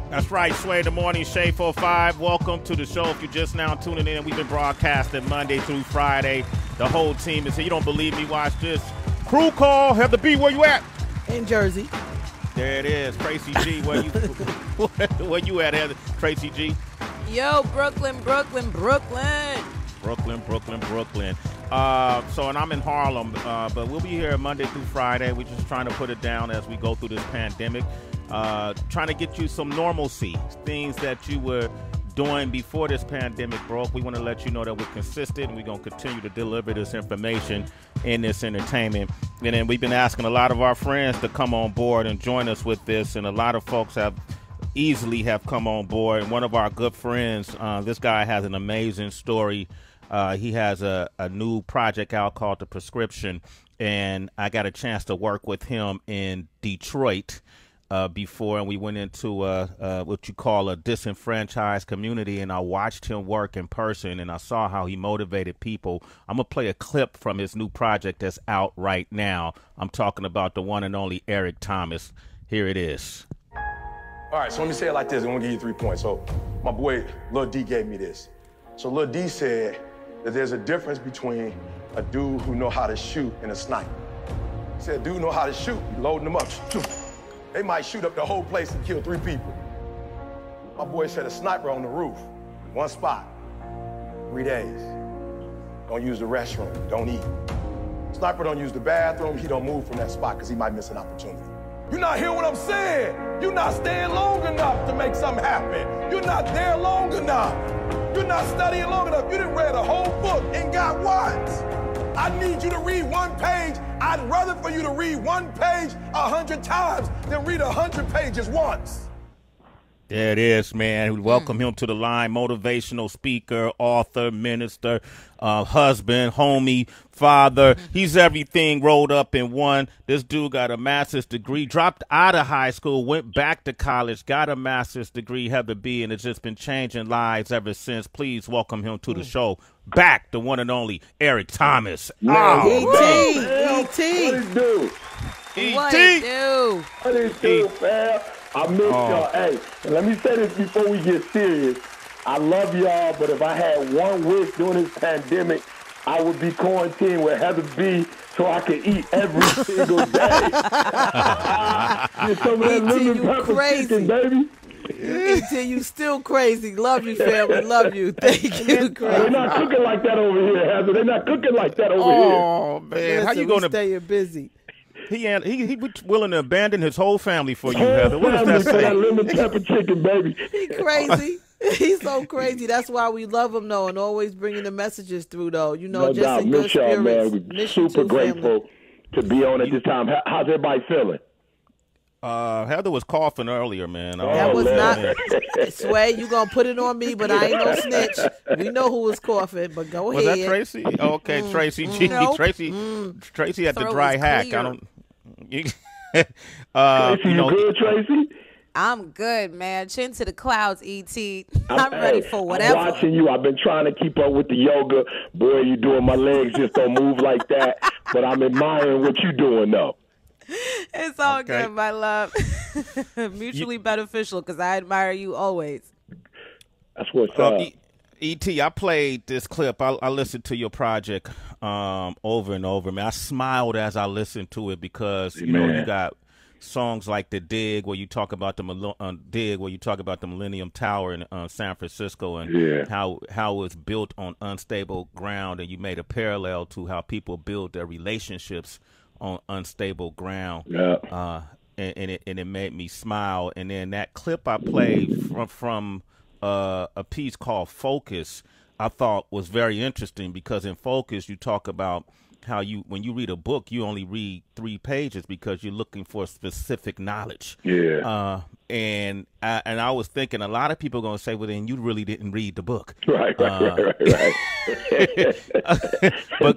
That's right, Sway, the morning, Shea 45. Welcome to the show. If you're just now tuning in, we've been broadcasting Monday through Friday. The whole team is here. You don't believe me? Watch this. Crew call. Have the B. Where you at? In Jersey. There it is. Tracy G. Where you where you at, Heather? Tracy G. Yo, Brooklyn. Brooklyn. And I'm in Harlem, but we'll be here Monday through Friday. We're just trying to put it down as we go through this pandemic. Trying to get you some normalcy, things that you were doing before this pandemic broke. We want to let you know that we're consistent and we're going to continue to deliver this information and this entertainment. And then we've been asking a lot of our friends to come on board and join us with this, and a lot of folks have come on board. And one of our good friends, this guy has an amazing story. He has a new project out called The Prescription, and I got a chance to work with him in Detroit before, and we went into what you call a disenfranchised community, and I watched him work in person, and I saw how he motivated people. I'm going to play a clip from his new project that's out right now. I'm talking about the one and only Eric Thomas. Here it is. All right, so let me say it like this. I'm going to give you 3 points. So my boy Lil D gave me this. So Lil D said that there's a difference between a dude who know how to shoot and a sniper. He said, dude know how to shoot, you loading them up. They might shoot up the whole place and kill 3 people. My boy said a sniper on the roof, one spot, 3 days. Don't use the restroom, don't eat. Sniper don't use the bathroom, he don't move from that spot because he might miss an opportunity. You're not hearing what I'm saying. You're not staying long enough to make something happen. You're not there long enough. You're not studying long enough. You done read a whole book and got what? I need you to read 1 page. I'd rather for you to read 1 page 100 times than read 100 pages once. There it is, man. We welcome him to the line. Motivational speaker, author, minister, husband, homie, father. He's everything rolled up in one. This dude got a master's degree, dropped out of high school, went back to college, got a master's degree, Heather B, and it's just been changing lives ever since. Please welcome him to the show. Back, the one and only Eric Thomas. E.T. What it do? What it do? What it do, fam? I miss y'all. Hey, and let me say this before we get serious. I love y'all, but if I had one wish during this pandemic, I would be quarantined with Heather B so I could eat every single day. Get some of that lemon pepper chicken, baby. E.T., you still crazy. Love you, family. Love you. Thank you. They're not cooking like that over here, Heather. They're not cooking like that over here. Oh, man. Listen, How you going to stay busy? He was willing to abandon his whole family for you, Heather. What does that say? That lemon pepper chicken, baby. He crazy. He's so crazy. That's why we love him, though, and always bringing the messages through, though. You know, no just doubt. in good Miss y'all, spirits. man. We're super grateful to be on at this time. How's everybody feeling? Heather was coughing earlier, man. That was not Sway. You gonna put it on me, but I ain't no snitch. We know who was coughing, but go ahead. Was that Tracy? Oh, okay, Tracy G. Nope. Tracy had the Throat dry was hack. clear. I don't. Tracy, you good, Tracy? I'm good, man. Chin to the clouds, E.T. I'm ready for whatever. I'm watching you. I've been trying to keep up with the yoga. Boy, you doing my legs just don't move like that. But I'm admiring what you doing, though. It's all good, my love. Mutually beneficial because I admire you always. That's what's up. E.T., I played this clip. I listened to your project over and over, man. I smiled as I listened to it because, you know, you got songs like The Dig where you talk about the Millennium Tower in San Francisco and how it was built on unstable ground, and you made a parallel to how people build their relationships on unstable ground. And it made me smile. And then that clip I played from a piece called Focus, I thought was very interesting because in Focus you talk about how when you read a book, you only read 3 pages because you're looking for specific knowledge. And I was thinking a lot of people are going to say, well, then you really didn't read the book. Right. But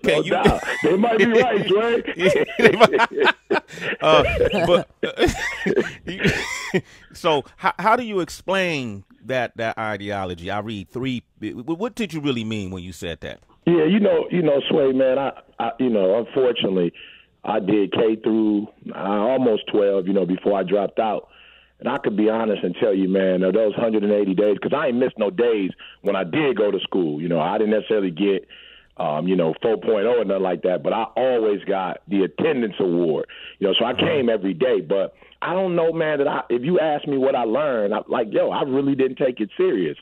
can you? They might be right, right? So how do you explain that ideology? I read 3. What did you really mean when you said that? Yeah, you know, Sway, man. I unfortunately, I did K through almost 12, before I dropped out. And I could be honest and tell you, man, of those 180 days, because I ain't missed no days when I did go to school. You know, I didn't necessarily get, 4.0 or nothing like that, but I always got the attendance award. You know, so I came every day. But I don't know, man, if you ask me what I learned, I really didn't take it serious.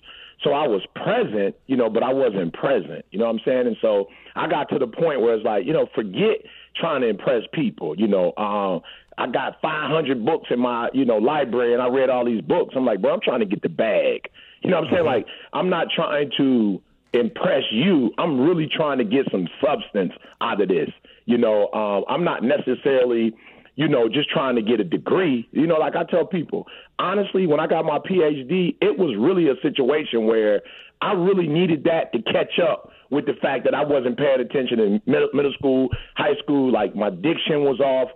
So I was present, but I wasn't present. You know what I'm saying? And so I got to the point where it's like, forget trying to impress people. I got 500 books in my, library, and I read all these books. I'm like, bro, I'm trying to get the bag. You know what I'm saying? Like, I'm not trying to impress you. I'm really trying to get some substance out of this. I'm not necessarily, just trying to get a degree. Like I tell people, honestly, when I got my PhD, it was really a situation where I really needed that to catch up with the fact that I wasn't paying attention in middle school, high school. Like, my diction was off.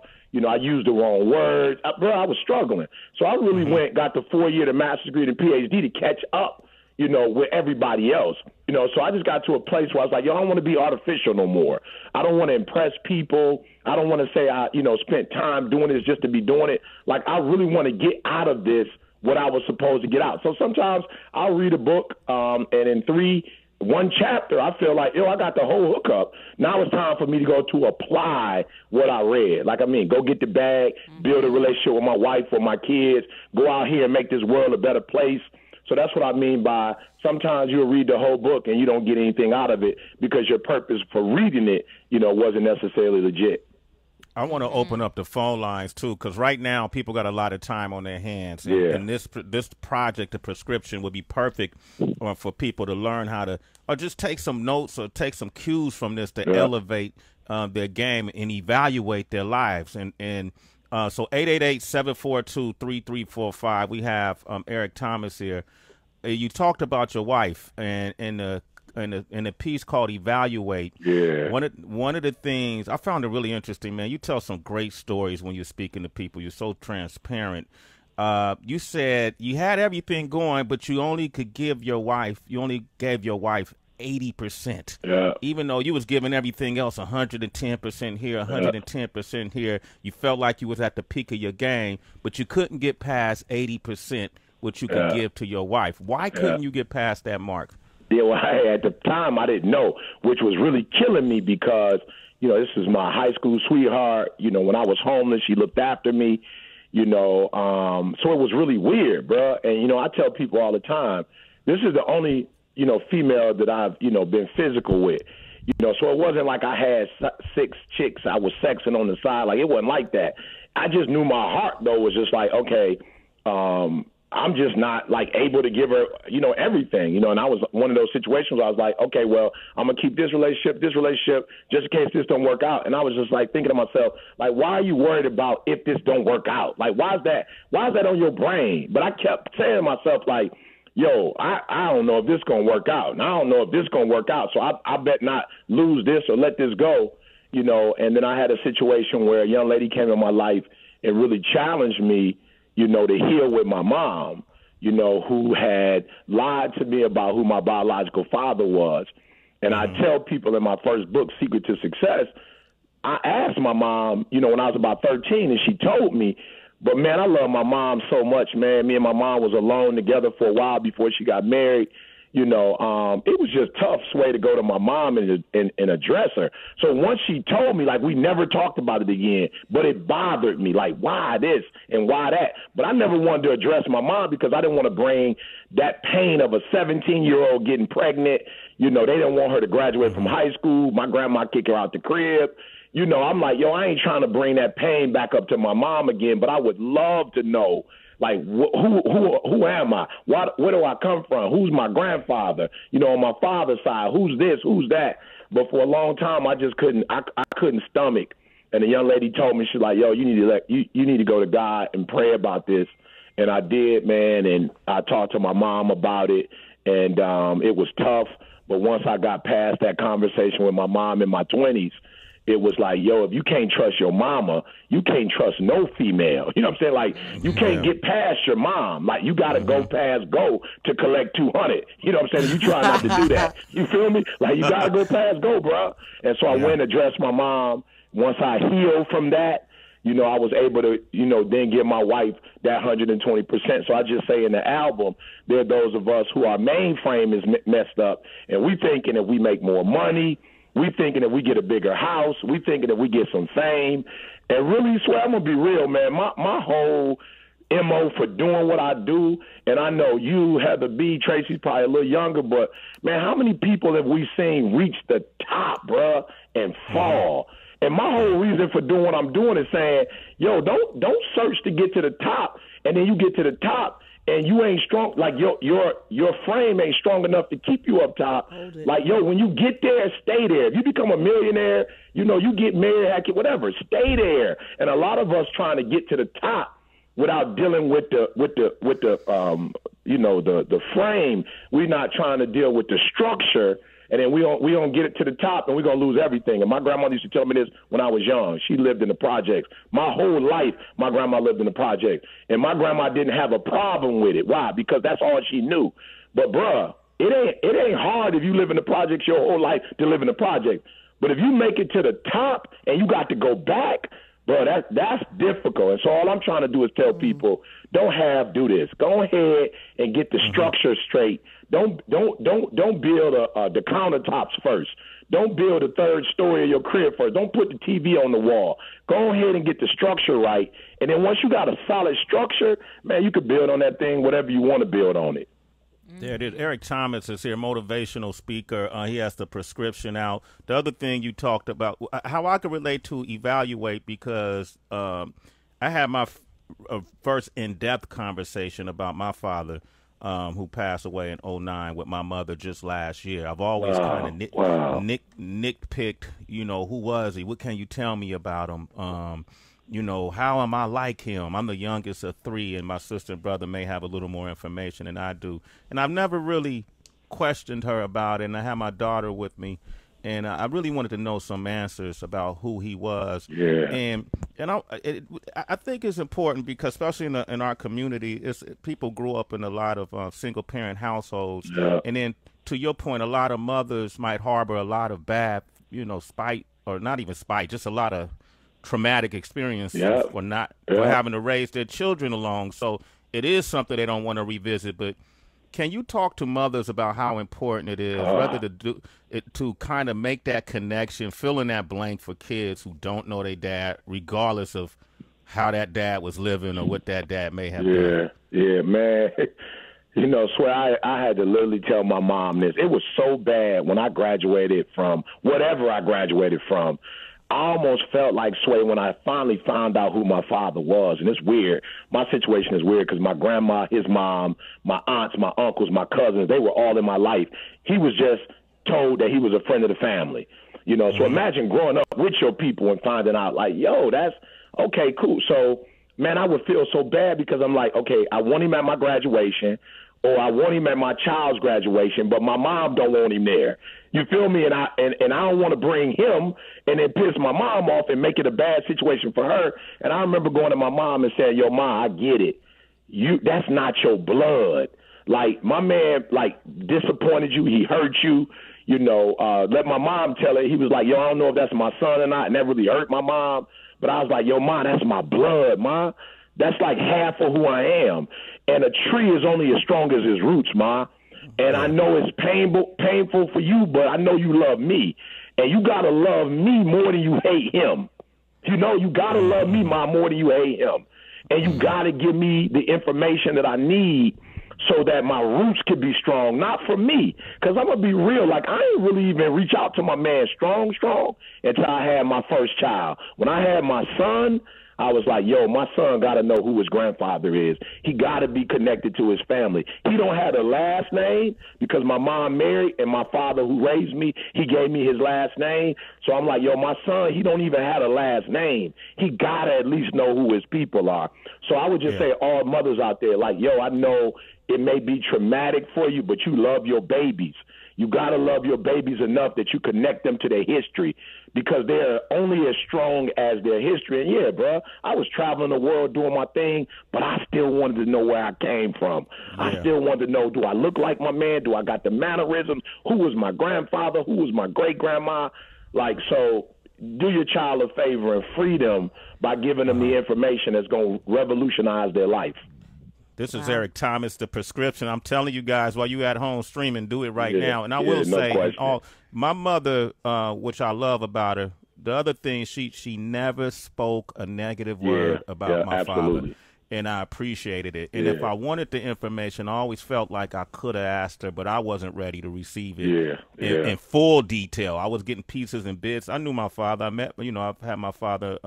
I used the wrong words. Bro, I was struggling. So I really got the 4-year, the master's degree, the PhD to catch up, with everybody else. So I just got to a place where I was like, I don't want to be artificial no more. I don't want to impress people. I don't want to say I, spent time doing this just to be doing it. Like, I really want to get out of this what I was supposed to get out. So sometimes I'll read a book, and in one chapter, I feel like, I got the whole hookup. Now it's time for me to go to apply what I read. Go get the bag, build a relationship with my wife or my kids, go out here and make this world a better place. So that's what I mean by sometimes you'll read the whole book and you don't get anything out of it because your purpose for reading it, wasn't necessarily legit. I want to open up the phone lines, too, because right now people got a lot of time on their hands. And this project, the prescription, would be perfect for people to learn how to or just take some notes or take some cues from this to elevate their game and evaluate their lives. So 888-742-3345. We have Eric Thomas here. You talked about your wife and in a piece called Evaluate. Yeah. One of the things I found it really interesting, man. You tell some great stories when you're speaking to people. You're so transparent. You said you had everything going, but you only gave your wife 80%. Yeah. Even though you was giving everything else 110% here, 110% here. You felt like you was at the peak of your game, but you couldn't get past 80%, which you could give to your wife. Why couldn't you get past that mark? Yeah, well, at the time I didn't know, which was really killing me because, this is my high school sweetheart. When I was homeless, she looked after me, so it was really weird, bro. And, I tell people all the time, this is the only, female that I've, been physical with, so it wasn't like I had 6 chicks I was sexing on the side. Like, it wasn't like that. I just knew my heart, though, was just like, okay, I'm just not like able to give her, everything, and I was one of those situations where I was like, okay, well, I'm going to keep this relationship just in case this don't work out. And I was just like thinking to myself, like, why are you worried about if this don't work out? Like, why is that on your brain? But I kept saying to myself, like, yo, I don't know if this going to work out. And I don't know if this going to work out. So I bet not lose this or let this go, and then I had a situation where a young lady came in my life and really challenged me, to heal with my mom, who had lied to me about who my biological father was. And I tell people in my first book, Secret to Success, I asked my mom, when I was about 13, and she told me, but, man, I love my mom so much, man. Me and my mom was alone together for a while before she got married. It was just tough, Sway, to go to my mom and address her. So once she told me, like, we never talked about it again, but it bothered me, like, why this and why that? But I never wanted to address my mom because I didn't want to bring that pain of a 17-year-old getting pregnant. They didn't want her to graduate from high school. My grandma kicked her out the crib. I'm like, I ain't trying to bring that pain back up to my mom again, but I would love to know, like, who am I? Where do I come from? Who's my grandfather? On my father's side, who's this? Who's that? But for a long time, I just couldn't. I couldn't stomach. And the young lady told me, she's like, yo, you need to go to God and pray about this. And I did, man. And I talked to my mom about it, and it was tough. But once I got past that conversation with my mom in my 20s, it was like, yo, if you can't trust your mama, you can't trust no female. You know what I'm saying? Like, you can't get past your mom. Like, you got to go past go to collect 200. You know what I'm saying? You try not to do that. You feel me? Like, you got to go past go, bro. And so I went and addressed my mom. Once I healed from that, I was able to, then give my wife that 120%. So I just say in the album, there are those of us who our mainframe is messed up, and we thinking if we make more money, we thinking if we get a bigger house, we thinking if we get some fame. And really, Sway, I'm going to be real, man. My whole MO for doing what I do, and I know you, Heather B, Tracy's probably a little younger, but, man, how many people have we seen reach the top, bruh, and fall? And my whole reason for doing what I'm doing is saying, yo, don't search to get to the top, and then you get to the top, and you ain't strong, like your frame ain't strong enough to keep you up top. Like, yo, when you get there, stay there. If you become a millionaire, you get married, heck, whatever, stay there. And a lot of us trying to get to the top without dealing with the frame. We're not trying to deal with the structure. And then we don't get it to the top, and we're going to lose everything. And my grandma used to tell me this when I was young. She lived in the projects. My whole life, my grandma lived in the projects. And my grandma didn't have a problem with it. Why? Because that's all she knew. But, bruh, it ain't hard if you live in the projects your whole life to live in the project. But if you make it to the top and you got to go back, bro, that's difficult. And so all I'm trying to do is tell people, do this. Go ahead and get the structure straight. Don't build the countertops first. Don't build the third story of your crib first. Don't put the TV on the wall. Go ahead and get the structure right. And then once you got a solid structure, man, you can build on that thing, whatever you want to build on it. There it is. Eric Thomas is here, motivational speaker. He has the prescription out. The other thing you talked about, how I could relate to evaluate, because I had my first in-depth conversation about my father, who passed away in 2009 with my mother just last year. I've always kind of nitpicked, who was he? What can you tell me about him? How am I like him? I'm the youngest of three, and my sister and brother may have a little more information than I do. And I've never really questioned her about it, and I had my daughter with me, and I really wanted to know some answers about who he was. Yeah. And I think it's important because, especially in our community, people grew up in a lot of single-parent households. Yeah. And then, to your point, a lot of mothers might harbor a lot of bad, spite, or not even spite, just a lot of traumatic experiences for having to raise their children along. So it is something they don't want to revisit. But can you talk to mothers about how important it is, whether to do it, to kind of make that connection, fill in that blank for kids who don't know their dad, regardless of how that dad was living or what that dad may have done? Yeah, man. Sway, I had to literally tell my mom this. It was so bad when I graduated from whatever I graduated from. I almost felt like, Sway, when I finally found out who my father was. And it's weird. My situation is weird because my grandma, his mom, my aunts, my uncles, my cousins, they were all in my life. He was just told that he was a friend of the family. So imagine growing up with your people and finding out, like, yo, that's okay, cool. So, man, I would feel so bad because I'm like, okay, I want him at my graduation, or I want him at my child's graduation, but my mom don't want him there. You feel me? And I don't want to bring him and then piss my mom off and make it a bad situation for her. And I remember going to my mom and saying, yo, Ma, I get it. That's not your blood. Like, my man, like, disappointed you. He hurt you. Let my mom tell it. He was like, yo, I don't know if that's my son or not. And that really hurt my mom. But I was like, yo, Ma, that's my blood, Ma. That's like half of who I am. And a tree is only as strong as its roots, Ma. And I know it's painful for you, but I know you love me. And you got to love me more than you hate him. You got to love me, Ma, more than you hate him. And you got to give me the information that I need so that my roots can be strong, not for me. Because I'm going to be real. Like, I ain't really even reach out to my man strong until I had my first child. When I had my son, I was like, yo, my son got to know who his grandfather is. He got to be connected to his family. He don't have a last name because my mom married, and my father who raised me, he gave me his last name. So I'm like, yo, my son, he don't even have a last name. He got to at least know who his people are. So I would just say all mothers out there, like, yo, I know it may be traumatic for you, but you love your babies. You got to love your babies enough that you connect them to their history because they're only as strong as their history. And, yeah, bro, I was traveling the world doing my thing, but I still wanted to know where I came from. Yeah. I still wanted to know, do I look like my man? Do I got the mannerisms? Who was my grandfather? Who was my great-grandma? Like, so do your child a favor and free them by giving them the information that's going to revolutionize their life. This is Eric Thomas, The Prescription. I'm telling you guys, while you at home streaming, do it right now. And I will say, my mother, which I love about her, the other thing, she never spoke a negative word about my father. And I appreciated it. And if I wanted the information, I always felt like I could have asked her, but I wasn't ready to receive it in full detail. I was getting pieces and bits. I knew my father. I've had my father.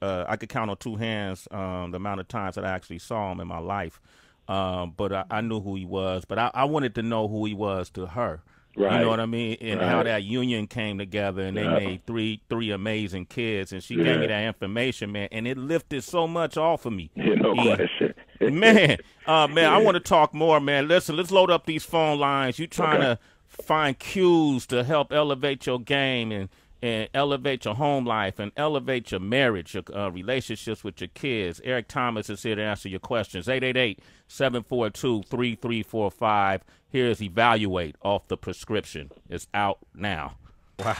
I could count on two hands the amount of times that I actually saw him in my life. But I knew who he was. But I wanted to know who he was to her. Right. You know what I mean? And how that union came together, and they made three amazing kids. And she gave me that information, man, and it lifted so much off of me. No question. Man, I want to talk more, man. Listen, let's load up these phone lines. You trying to find cues to help elevate your game and elevate your home life and elevate your marriage, your relationships with your kids. Eric Thomas is here to answer your questions. 888-742-3345. Here's Evaluate off The Prescription. It's out now. Wow.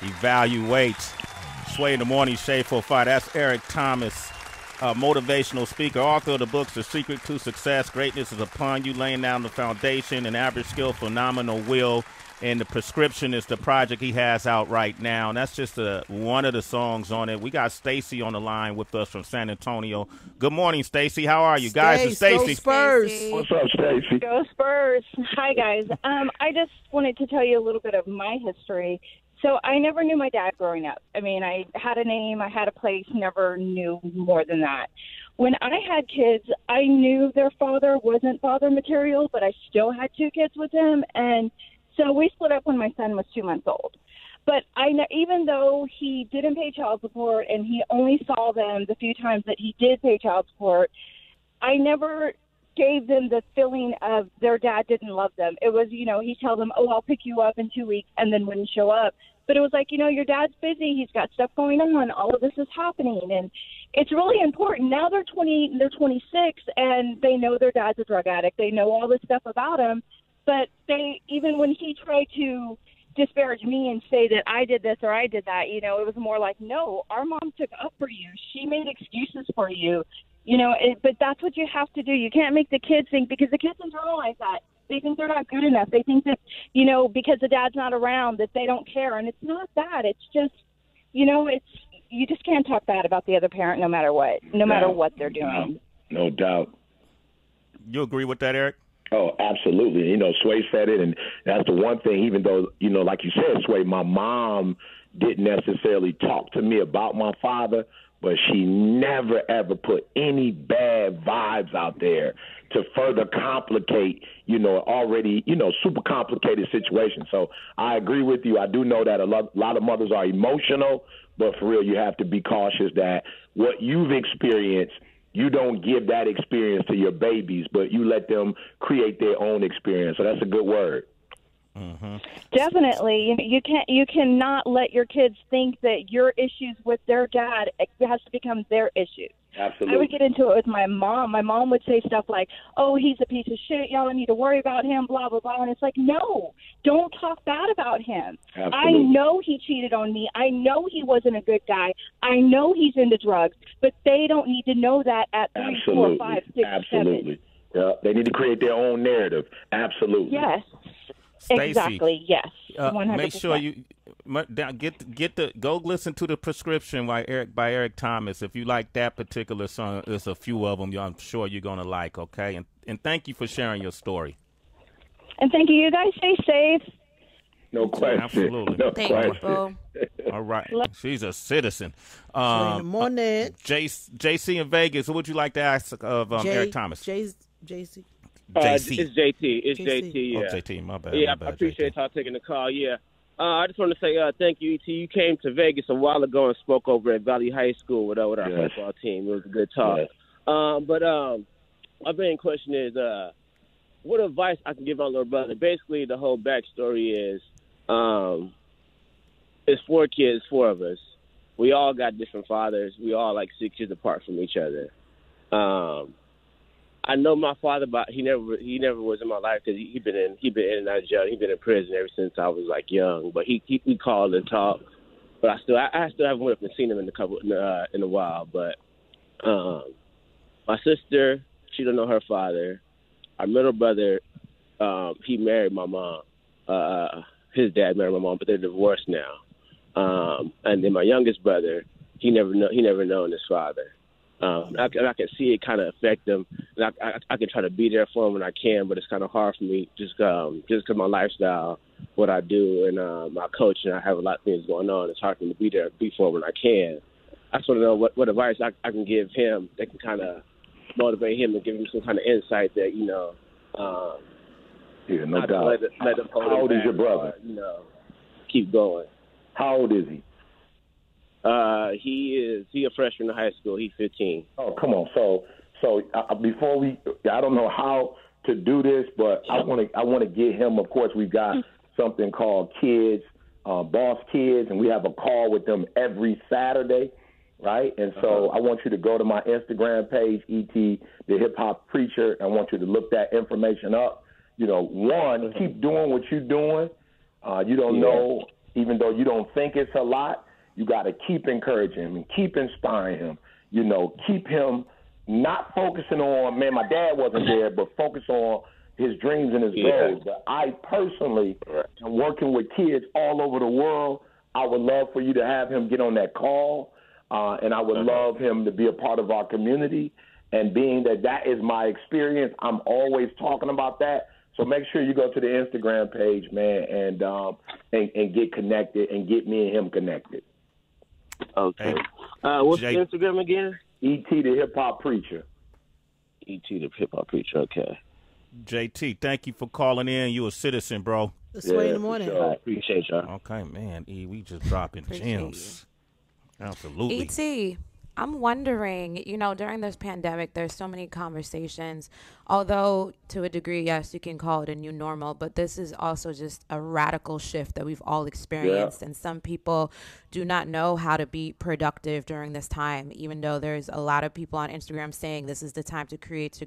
Evaluate. Sway in the Morning, Shade 45. That's Eric Thomas, motivational speaker, author of the books The Secret to Success, Greatness is Upon You, Laying Down the Foundation, An Average Skill, Phenomenal Will. And The Prescription is the project he has out right now. And that's just one of the songs on it. We got Stacy on the line with us from San Antonio. Good morning, Stacy. How are you? Guys, it's Stacy. Spurs. What's up, Stacy? Go Spurs. Hi, guys. I just wanted to tell you a little bit of my history. So I never knew my dad growing up. I mean, I had a name, I had a place, never knew more than that. When I had kids, I knew their father wasn't father material, but I still had two kids with him. And so we split up when my son was 2 months old. But even though he didn't pay child support and he only saw them the few times that he did pay child support, I never gave them the feeling of their dad didn't love them. It was, he'd tell them, oh, I'll pick you up in 2 weeks, and then wouldn't show up. But it was like, your dad's busy. He's got stuff going on. All of this is happening. And it's really important. Now they're 26, and they know their dad's a drug addict. They know all this stuff about him. But even when he tried to disparage me and say that I did this or I did that, it was more like, no, our mom took up for you. She made excuses for you, but that's what you have to do. You can't make the kids think, because the kids internalize that. They think they're not good enough. They think that, because the dad's not around, that they don't care. And it's not that. It's just, you just can't talk bad about the other parent no matter what they're doing. No doubt. You agree with that, Eric? Oh, absolutely. Sway said it, and that's the one thing, even though, like you said, Sway, my mom didn't necessarily talk to me about my father, but she never, ever put any bad vibes out there to further complicate, already, super complicated situation. So I agree with you. I do know that a lot of mothers are emotional, but for real, you have to be cautious that what you've experienced, you don't give that experience to your babies, but you let them create their own experience. So that's a good word. Mm-hmm. Definitely. You cannot let your kids think that your issues with their dad has to become their issues. Absolutely. I would get into it with my mom. My mom would say stuff like, oh, he's a piece of shit. Y'all don't need to worry about him, blah, blah, blah. And it's like, no, don't talk bad about him. Absolutely. I know he cheated on me. I know he wasn't a good guy. I know he's into drugs. But they don't need to know that at 3, 4, 5, 6, Absolutely. 7. Yeah, they need to create their own narrative. Absolutely. Yes. Stacey, exactly. Yes. 100%. Make sure you go listen to The Prescription by Eric Thomas. If you like that particular song, there's a few of them I'm sure you're gonna like. Okay, and thank you for sharing your story. And thank you. You guys stay safe. No question. Absolutely. No Thank question. you, bro. All right, she's a citizen. Good morning. JC in Vegas. What would you like to ask of Eric Thomas? JC. JC. It's JT. It's JT. Yeah. Oh, JT. My bad. Yeah, my bad, I appreciate JT. y'all taking the call. Yeah. I just want to say thank you, ET. You came to Vegas a while ago and spoke over at Valley High School with our football team. It was a good talk. Yes. But my main question is, what advice I can give my little brother? Basically, the whole backstory is, it's 4 kids, 4 of us. We all got different fathers. We all like 6 years apart from each other. I know my father, but he never was in my life because he been in and out of jail. He been in prison ever since I was like young. But we called and talked. but I still haven't went up and seen him in a while. But my sister, she don't know her father. Our middle brother, he married my mom. His dad married my mom, but they're divorced now. And then my youngest brother, he never known his father. I can see it kind of affect him. And I can try to be there for him when I can, but it's kind of hard for me just because my lifestyle, what I do, and my coach, and I have a lot of things going on. It's hard for me to be there for him when I can. I just want to know what advice I can give him that can kind of motivate him and give him some kind of insight that, yeah, no doubt. Let him hold How old back, is your brother? Keep going. How old is he? He a freshman in high school. He's 15. Oh, come on. So before I don't know how to do this, but I want to get him. Of course, we've got something called Kids, Boss Kids, and we have a call with them every Saturday, right? And so I want you to go to my Instagram page, E.T. the Hip Hop Preacher. I want you to look that information up. One, keep doing what you're doing. You don't know, even though you don't think it's a lot. You got to keep encouraging him and keep inspiring him. Keep him not focusing on, man, my dad wasn't there, but focus on his dreams and his goals. But I personally am working with kids all over the world. I would love for you to have him get on that call, and I would love him to be a part of our community. And being that is my experience, I'm always talking about that. So make sure you go to the Instagram page, man, and get connected and get me and him connected. Okay. What's the Instagram again? E.T. the Hip Hop Preacher. E.T. the Hip Hop Preacher, okay. JT, thank you for calling in. You a citizen, bro. It's Sway in the morning. Sure. I appreciate y'all. Okay, man. We just dropping gems. Absolutely. E.T., I'm wondering, during this pandemic, there's so many conversations, although to a degree, yes, you can call it a new normal, but this is also just a radical shift that we've all experienced. Yeah. And some people do not know how to be productive during this time, even though there's a lot of people on Instagram saying this is the time to create.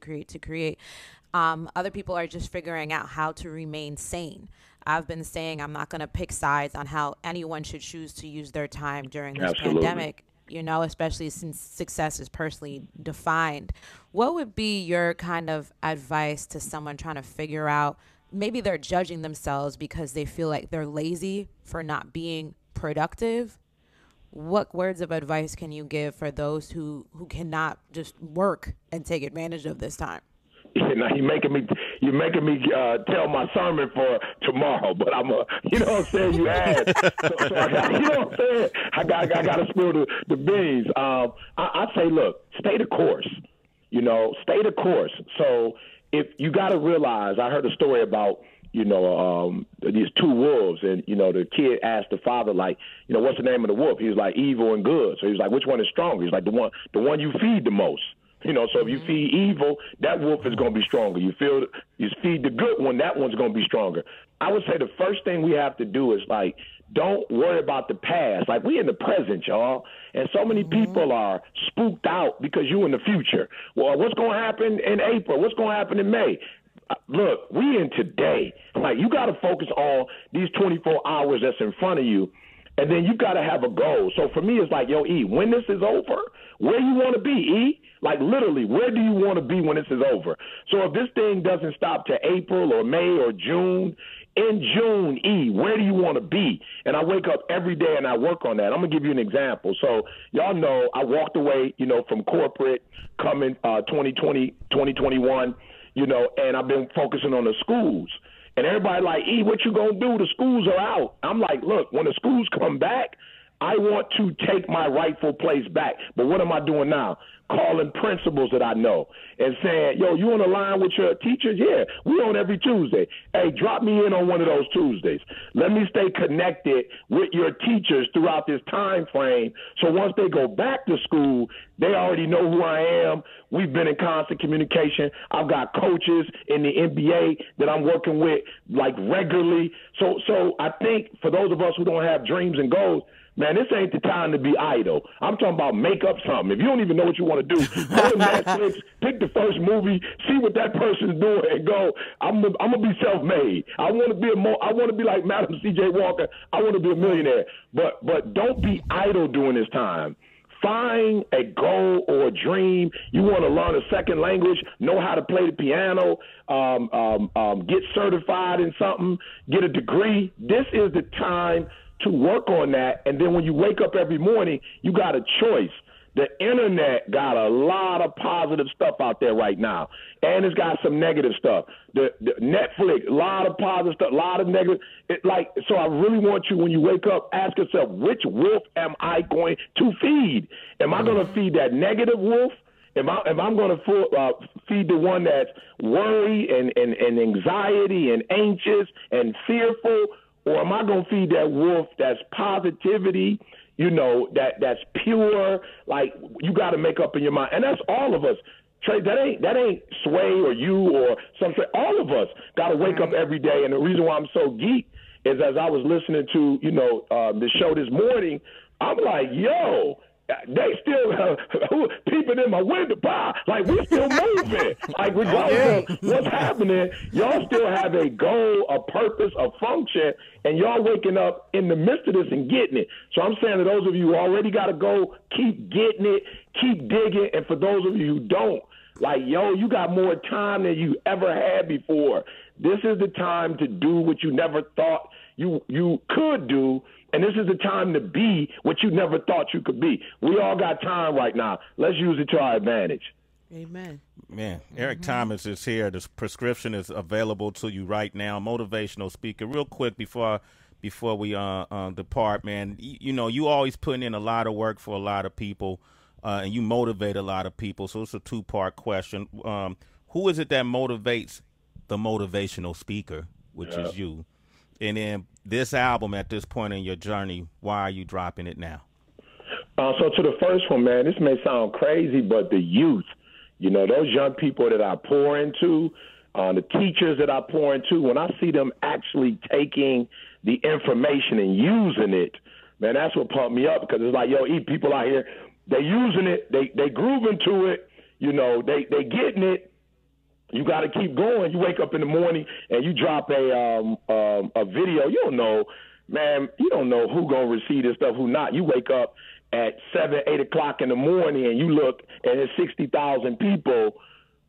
Other people are just figuring out how to remain sane. I've been saying I'm not going to pick sides on how anyone should choose to use their time during this pandemic. Especially since success is personally defined. What would be your kind of advice to someone trying to figure out, maybe they're judging themselves because they feel like they're lazy for not being productive? What words of advice can you give for those who cannot just work and take advantage of this time? Now you're making me tell my sermon for tomorrow, but I'm you know what I'm saying? You asked, so I got, you know what I'm saying? I got to spill the beans. I say, look, stay the course. Stay the course. So if you got to realize, I heard a story about these two wolves, and the kid asked the father, like, what's the name of the wolf? He was like, evil and good. So he was like, which one is stronger? He's like, the one you feed the most. So if you feed evil, that wolf is going to be stronger. You feed the good one, that one's going to be stronger. I would say the first thing we have to do is, like, don't worry about the past. Like, we in the present, y'all. And so many people are spooked out because you in the future. Well, what's going to happen in April? What's going to happen in May? Look, we in today. Like, you got to focus on these 24 hours that's in front of you. And then you got to have a goal. So for me, it's like, yo, E, when this is over, where you want to be, E? Like, literally, where do you want to be when this is over? So if this thing doesn't stop to April or May or June, in June, E, where do you want to be? And I wake up every day and I work on that. I'm going to give you an example. So y'all know I walked away, from corporate coming 2020, 2021, and I've been focusing on the schools. And everybody like, E, what you going to do? The schools are out. I'm like, look, when the schools come back, I want to take my rightful place back. But what am I doing now? Calling principals that I know and saying, yo, you on the line with your teachers? Yeah, we on every Tuesday. Hey, drop me in on one of those Tuesdays. Let me stay connected with your teachers throughout this time frame. So once they go back to school, they already know who I am. We've been in constant communication. I've got coaches in the NBA that I'm working with, like, regularly. So I think for those of us who don't have dreams and goals, man, this ain't the time to be idle. I'm talking about make up something. If you don't even know what you want want to do. Go to Netflix, pick the first movie, see what that person's doing, and go. I'm gonna be self-made. I want to be like Madam C.J. Walker. I want to be a millionaire. But don't be idle during this time. Find a goal or a dream. You want to learn a second language, know how to play the piano, get certified in something, get a degree. This is the time to work on that. And then when you wake up every morning, you got a choice. The internet got a lot of positive stuff out there right now, and it's got some negative stuff. The Netflix, a lot of positive stuff, a lot of negative. So I really want you, when you wake up, ask yourself, which wolf am I going to feed? Am I going to feed that negative wolf? If I'm going to feed the one that's worry and anxiety and anxious and fearful, or am I going to feed that wolf that's positivity? You know, that's pure. Like, you got to make up in your mind, and that's all of us. Trey, that ain't Sway or you or something. All of us got to wake up every day. And the reason why I'm so geek is, as I was listening to the show this morning, I'm like, yo, they still peeping in my window, like we still moving. Like, regardless of what's happening, y'all still have a goal, a purpose, a function, and y'all waking up in the midst of this and getting it. So I'm saying to those of you who already got to go, keep getting it, keep digging. And for those of you who don't, like, yo, you got more time than you ever had before. This is the time to do what you never thought you could do. And this is the time to be what you never thought you could be. We all got time right now. Let's use it to our advantage. Amen. Man, Eric Thomas is here. The prescription is available to you right now. Motivational speaker. Real quick before we depart, man, you always putting in a lot of work for a lot of people, and you motivate a lot of people. So it's a two-part question. Who is it that motivates the motivational speaker, which is you? And then this album at this point in your journey, why are you dropping it now? So to the first one, man, this may sound crazy, but the youth, those young people that I pour into, the teachers that I pour into, when I see them actually taking the information and using it, man, that's what pumped me up, because it's like, yo, people out here, they using it, they grooving to it, they getting it. You got to keep going. You wake up in the morning and you drop a video. You don't know, man. You don't know who gonna receive this stuff, who not. You wake up at 7, 8 o'clock in the morning and you look and there's 60,000 people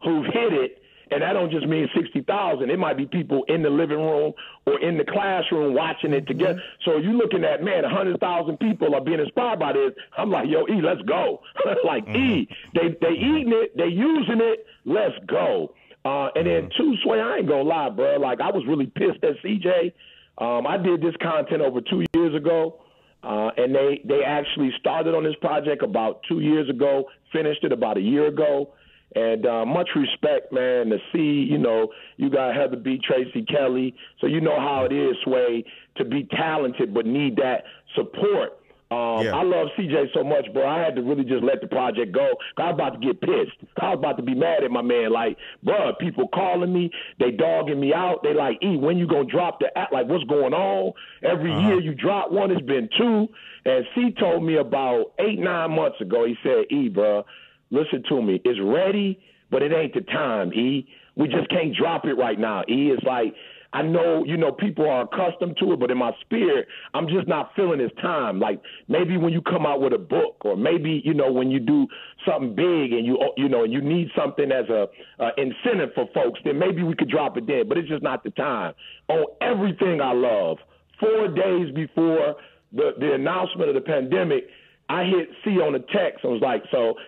who've hit it, and that don't just mean 60,000. It might be people in the living room or in the classroom watching it together. So you're looking at, man, 100,000 people are being inspired by this. I'm like, yo, E, let's go. Like, E, they eating it, they using it. Let's go. And then two, Sway, I ain't gonna lie, bro. Like, I was really pissed at CJ. I did this content over 2 years ago, and they actually started on this project about 2 years ago, finished it about a year ago. And much respect, man, to see, you got Heather B, Tracy Kelly, so you know how it is, Sway, to be talented but need that support. I love CJ so much, bro. I had to really just let the project go. I was about to get pissed. I was about to be mad at my man. Like, bro, people calling me, they dogging me out. They like, E, when you gonna drop the app? Like, what's going on? Every year you drop one, it's been two. And C told me about 8-9 months ago, he said, E, bro, listen to me. It's ready, but it ain't the time, E. We just can't drop it right now, E. It's like, I know, people are accustomed to it, but in my spirit, I'm just not feeling this time. Like, maybe when you come out with a book, or maybe, when you do something big and you need something as a incentive for folks, then maybe we could drop it then, but it's just not the time. On everything I love, 4 days before the announcement of the pandemic, I hit C on a text and was like,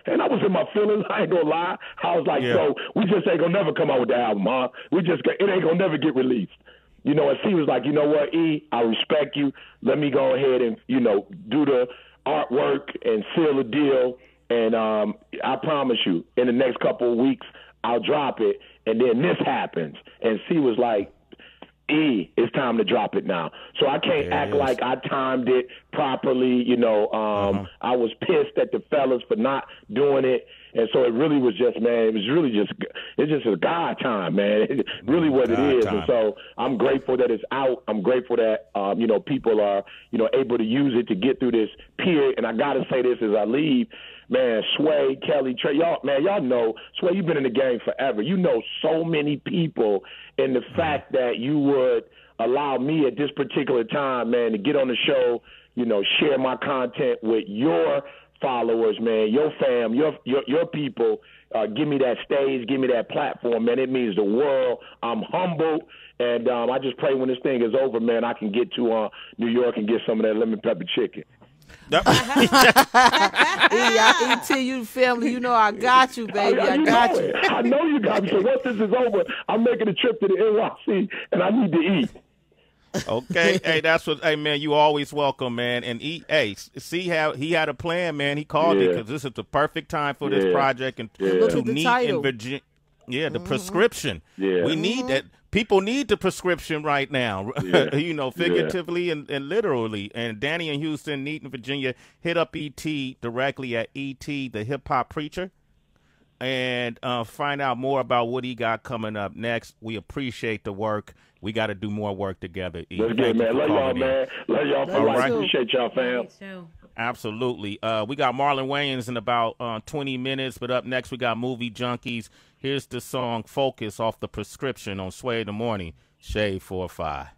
and I was in my feelings, I ain't gonna lie. I was like, so we just ain't gonna never come out with the album, huh? It ain't gonna never get released. And C was like, you know what, E, I respect you. Let me go ahead and, do the artwork and seal the deal. And I promise you, in the next couple of weeks, I'll drop it. And then this happens. And C was like, E, it's time to drop it now. So I can't act like I timed it properly. I was pissed at the fellas for not doing it. And so it really was just, man, it's just a God time, man. It's really what it is. And so I'm grateful that it's out. I'm grateful that, people are, able to use it to get through this period. And I got to say this as I leave, man, Sway, Kelly, Trey, y'all know, Sway, you've been in the game forever. You know so many people, and the fact that you would allow me at this particular time, man, to get on the show, share my content with your followers, man, your fam, your people, give me that stage, give me that platform, man. It means the world. I'm humbled, and I just pray when this thing is over, man, I can get to New York and get some of that lemon pepper chicken. ET, you family, I got you, baby. I got you. I know you got me. So once this is over, I'm making a trip to the NYC, and I need to eat. Okay, hey, that's what. Hey, man, you always welcome, man. And see how he had a plan, man. He called it because this is the perfect time for this project and to meet in Virginia. Yeah, the prescription. Yeah, we need that. People need the prescription right now, figuratively and literally. And Danny in Houston, Neaton, Virginia, hit up ET directly at ET, the hip hop preacher, and find out more about what he got coming up next. We appreciate the work. We got to do more work together. Let's get it, man. Love y'all, man. Love y'all. All right. Appreciate y'all, fam. Absolutely. We got Marlon Wayans in about 20 minutes, but up next we got Movie Junkies. Here's the song Focus off the Prescription on Sway in the Morning, Shade 4-5.